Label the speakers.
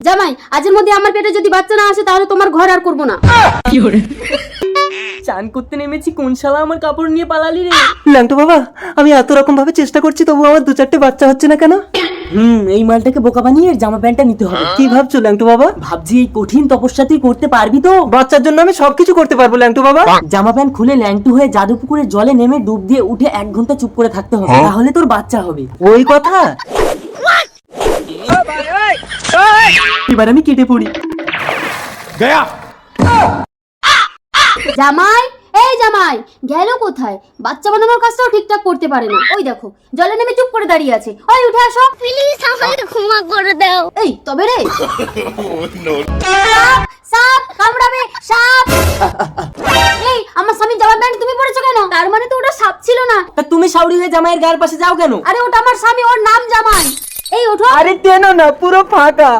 Speaker 1: জামাই, আজের মধ্যে আমার পেটে যদি বাচ্চা না আসে তাহলে তোমার ঘর আর করবো না।
Speaker 2: চান করতে নেমেছি, কোন শালা আমার কাপড় নিয়ে পালালি রে?
Speaker 3: ল্যাংটো বাবা, আমি এত রকম ভাবে চেষ্টা করছি তবু আমার 2-4টে বাচ্চা হচ্ছে না কেন?
Speaker 2: এই মালটাকে বোকা বানিয়ে জামা প্যান্টটা নিতে হবে।
Speaker 3: কি ভাবছো ল্যাংটো বাবা?
Speaker 2: ভাবছি এই কঠিন তপস্যা তুই করতে পারবি তো?
Speaker 3: বাচ্চার জন্য আমি সবকিছু করতে পারবো ল্যাংটো বাবা।
Speaker 2: জামা প্যান্ট খুলে ল্যাংটু হয়ে জাদু পুকুরের জলে নেমে ডুব দিয়ে উঠে 1 ঘন্টা চুপ করে থাকতে হবে, তাহলে তোর বাচ্চা হবে।
Speaker 3: ওই কথা?
Speaker 2: এবার আমি কেটে পড়ি।
Speaker 1: জামাই, এই জামাই, গেল কোথায়? বাচ্চা বানানোর কাজটাও ঠিকঠাক করতে পারে না। ওই দেখো জলে নেমে চুপ করে দাঁড়িয়ে আছে। ওই উঠে আসো
Speaker 4: প্লিজ আমাকে ক্ষমা করে দাও।
Speaker 1: এই তবে রে। সাপ, সাপ কামড়াবে, সাপ। এই আমার স্বামীর জামা প্যান্ট তুমি পরেছো কেন? তার মানে তো ওটা সাপ ছিল না।
Speaker 2: তা তুমি সাউরি হয়ে জামাইয়ের গায়ের পাশে যাও কেন?
Speaker 1: আরে ওটা আমার স্বামী, ওর নাম জামাই। এই ওঠো।
Speaker 3: আরে টেনো না, পুরো ফাঁকা।